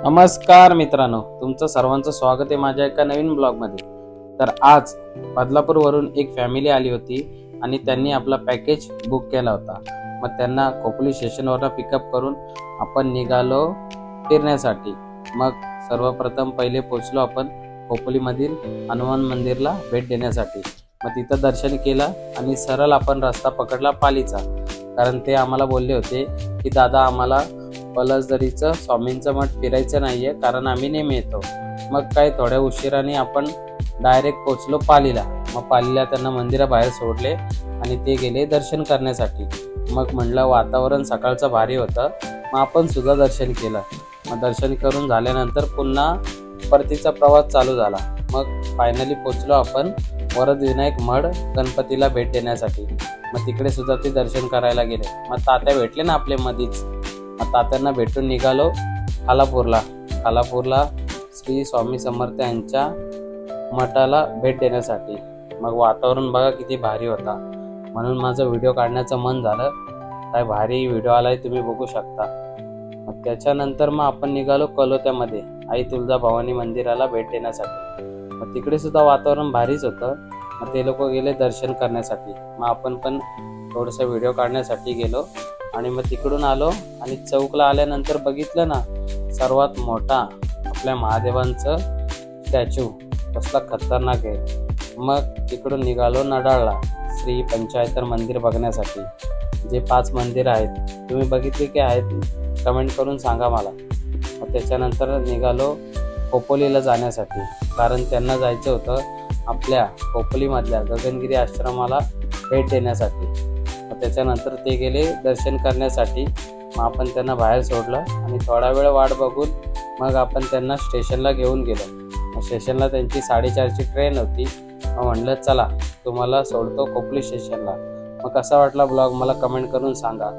नमस्कार मित्रांनो, तुमचं सर्वांचं स्वागत आहे माझ्या एका नवीन ब्लॉगमध्ये. तर आज बदलापूरवरून एक फॅमिली आली होती आणि त्यांनी आपला पॅकेज बुक केला होता. मग त्यांना खोपोली स्टेशनवरून पिकअप करून आपण निघालो फिरण्यासाठी. मग सर्वप्रथम पहिले पोचलो आपण खोपोलीमधील हनुमान मंदिरला भेट देण्यासाठी. मग तिथं दर्शन केलं आणि सरळ आपण रस्ता पकडला पालीचा, कारण ते आम्हाला बोलले होते की दादा आम्हाला पलसदरीचं स्वामींचं मठ फिरायचं नाहीये, कारण आम्ही नेहमी येतो. मग काय थोड्या उशिराने आपण डायरेक्ट पोचलो पालीला. मग पालीला त्यांना मंदिराबाहेर सोडले आणि ते गेले दर्शन करण्यासाठी. मग म्हणलं वातावरण सकाळचं भारी होतं, मग आपण सुद्धा दर्शन केलं. मग दर्शन करून झाल्यानंतर पुन्हा परतीचा प्रवास चालू झाला. मग फायनली पोचलो आपण वरदविनायक मठ गणपतीला भेट देण्यासाठी. मग तिकडे सुद्धा ते दर्शन करायला गेले. मग तात्या भेटले ना आपले मधीच. मग तात्यांना भेटून निघालो खालापूरला श्री स्वामी समर्थ यांच्या मठाला भेट देण्यासाठी. मग वातावरण बघा किती भारी होता, म्हणून माझं व्हिडिओ काढण्याचं मन झालं. काय भारी व्हिडिओ आलाय, तुम्ही बघू शकता. मग त्याच्यानंतर मग आपण निघालो कलोत्यामध्ये आई तुळजाभवानी मंदिराला भेट देण्यासाठी. मग तिकडे सुद्धा वातावरण भारीच होतं. मग ते लोक गेले दर्शन करण्यासाठी. मग आपण पण थोडंसं व्हिडिओ काढण्यासाठी गेलो आणि मग तिकडून आलो आणि चौकला आल्यानंतर बघितलं ना, सर्वात मोठा आपल्या महादेवांचं स्टॅच्यू कसला खतरनाक आहे. मग तिकडून निघालो नडाळला श्री पंचायतर मंदिर बघण्यासाठी. जे 5 मंदिर आहेत, तुम्ही बघितले की आहेत कमेंट करून सांगा मला. मग त्याच्यानंतर निघालो खोपोलीला जाण्यासाठी, कारण त्यांना जायचं होतं आपल्या खोपोलीमधल्या गगनगिरी आश्रमाला भेट देण्यासाठी. मग त्याच्यानंतर ते गेले दर्शन करण्यासाठी. मग आपण त्यांना बाहेर सोडलं आणि थोडा वेळ वाट बघून मग आपण त्यांना स्टेशनला घेऊन गेलो. मग स्टेशनला त्यांची 4:30ची ट्रेन होती. मग म्हणलं चला तुम्हाला सोडतो खोपोली स्टेशनला. मग कसा वाटला ब्लॉग मला कमेंट करून सांगा.